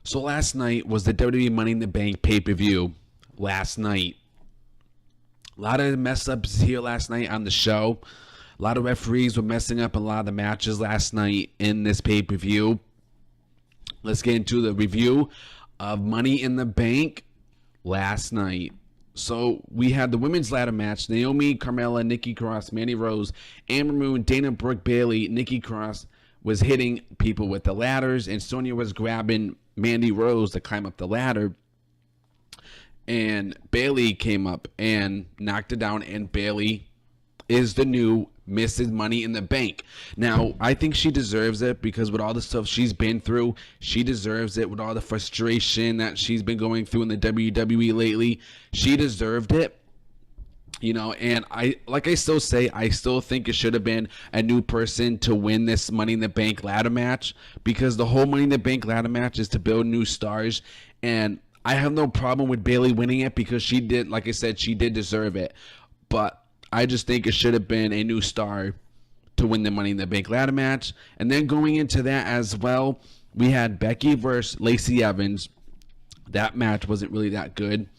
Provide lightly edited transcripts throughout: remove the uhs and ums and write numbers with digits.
So last night was the WWE Money in the Bank pay-per-view. Last night. A lot of mess-ups here last night on the show. A lot of referees were messing up a lot of the matches last night in this pay-per-view. Let's get into the review of Money in the Bank last night. So we had the women's ladder match. Naomi, Carmella, Nikki Cross, Mandy Rose, Amber Moon, Dana Brooke, Bayley. Nikki Cross was hitting people with the ladders, and Sonya was grabbing Mandy Rose to climb up the ladder. And Bayley came up and knocked her down, and Bayley is the new Mrs. Money in the Bank. Now, I think she deserves it because with all the stuff she's been through, she deserves it. With all the frustration that she's been going through in the WWE lately, she deserved it. You know, and I still think it should have been a new person to win this Money in the Bank ladder match, because the whole Money in the Bank ladder match is to build new stars. And I have no problem with Bayley winning it because she did, like I said, she did deserve it. But I just think it should have been a new star to win the Money in the Bank ladder match. And then going into that as well, we had Becky versus Lacey Evans. That match wasn't really that good.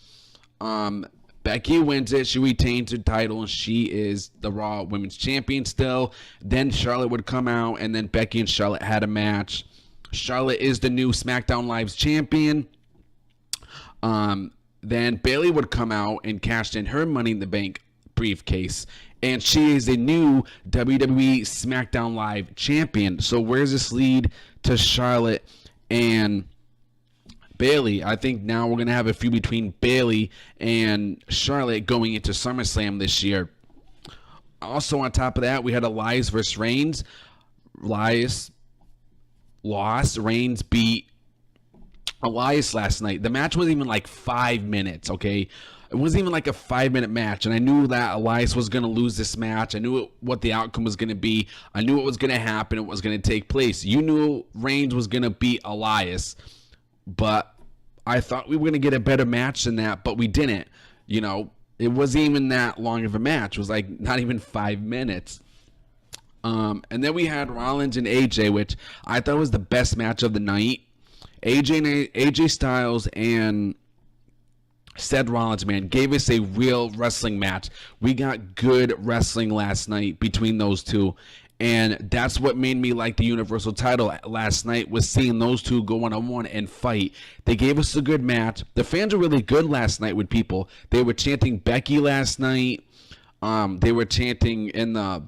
Becky wins it. She retains her title, and she is the Raw Women's Champion still. Then Charlotte would come out, and then Becky and Charlotte had a match. Charlotte is the new SmackDown Live's champion. Then Bayley would come out and cash in her Money in the Bank briefcase, and she is a new WWE SmackDown Live champion. So where's this lead to Charlotte and Bayley? I think now we're going to have a feud between Bayley and Charlotte going into SummerSlam this year. Also on top of that, we had Elias versus Reigns. Elias lost. Reigns beat Elias last night. The match wasn't even like 5 minutes, okay? It wasn't even like a 5-minute match, and I knew that Elias was going to lose this match. I knew what the outcome was going to be. I knew what was going to happen and what was going to take place. You knew Reigns was going to beat Elias, but I thought we were going to get a better match than that, but we didn't. You know, it wasn't even that long of a match. It was like not even 5 minutes. And then we had Rollins and AJ, which I thought was the best match of the night. AJ Styles and Seth Rollins, man, gave us a real wrestling match. We got good wrestling last night between those two. And that's what made me like the Universal title last night, was seeing those two go one-on-one and fight. They gave us a good match. The fans were really good last night with people. They were chanting Becky last night. They were chanting in the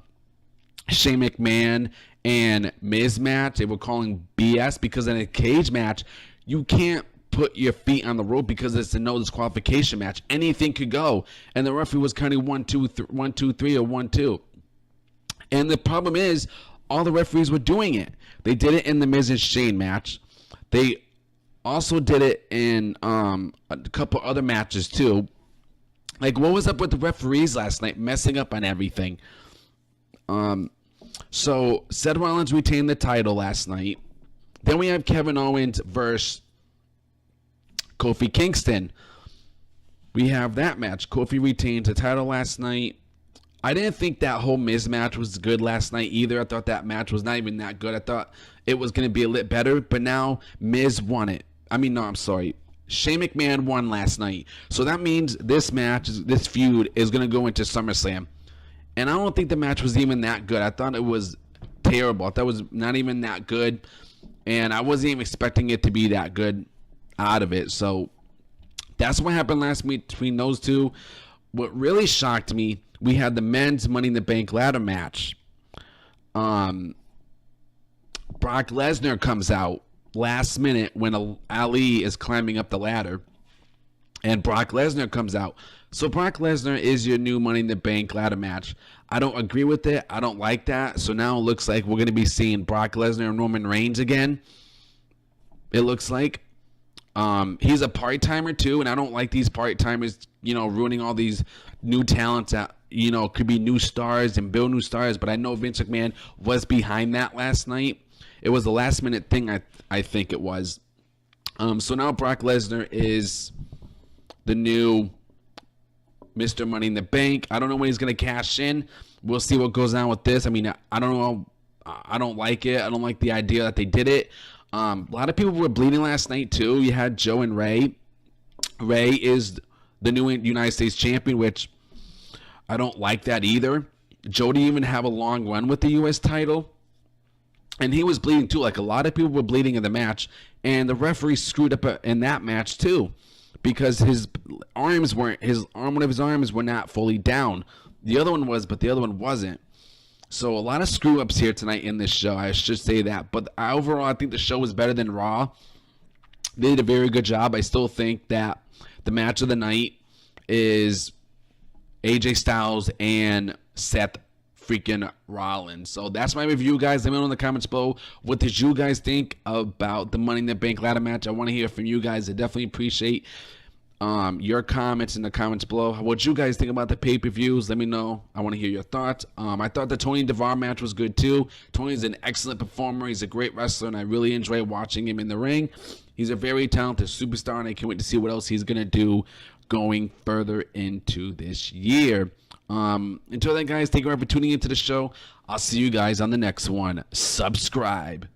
Shane McMahon and Miz match. They were calling BS because in a cage match, you can't put your feet on the rope because it's a no disqualification match. Anything could go. And the referee was counting 1, 2, 3 or 1, 2. And the problem is, all the referees were doing it. They did it in the Miz and Shane match. They also did it in a couple other matches too. Like, what was up with the referees last night messing up on everything? So Seth Rollins retained the title last night. Then we have Kevin Owens versus Kofi Kingston. We have that match. Kofi retained the title last night. I didn't think that whole Miz match was good last night either. I thought that match was not even that good. I thought it was going to be a little better, but now Miz won it. Shane McMahon won last night. So that means this match, this feud, is going to go into SummerSlam. And I don't think the match was even that good. I thought it was terrible. I thought it was not even that good. And I wasn't even expecting it to be that good out of it. So that's what happened last week between those two. What really shocked me, we had the men's Money in the Bank ladder match. Brock Lesnar comes out last minute when Ali is climbing up the ladder. And Brock Lesnar comes out. So Brock Lesnar is your new Money in the Bank ladder match. I don't agree with it. I don't like that. So now it looks like we're going to be seeing Brock Lesnar and Roman Reigns again. It looks like. He's a part-timer too, and I don't like these part-timers, ruining all these new talents that, could be new stars and build new stars. But I know Vince McMahon was behind that last night. It was a last-minute thing, I think it was. So now Brock Lesnar is the new Mr. Money in the Bank. I don't know when he's going to cash in. We'll see what goes on with this. I mean, I don't know. I don't like it. I don't like the idea that they did it. A lot of people were bleeding last night too. You had Joe and Ray. Ray is the new United States champion, which I don't like that either. Joe didn't even have a long run with the U.S. title. And he was bleeding too. Like, a lot of people were bleeding in the match. And the referee screwed up in that match too, because one of his arms were not fully down. The other one was, but the other one wasn't. So a lot of screw ups here tonight in this show. I should say that. But overall, I think the show was better than Raw. They did a very good job. I still think that the match of the night is AJ Styles and Seth freaking Rollins. So that's my review, guys. Let me know in the comments below, what did you guys think about the Money in the Bank ladder match? I want to hear from you guys. I definitely appreciate your comments in the comments below. What you guys think about the pay-per-views? Let me know. I want to hear your thoughts. I thought the Tony DeVar match was good too. Tony's an excellent performer. He's a great wrestler, and I really enjoy watching him in the ring. He's a very talented superstar, and I can't wait to see what else he's going to do going further into this year. Until then, guys, thank you for tuning into the show. I'll see you guys on the next one. Subscribe.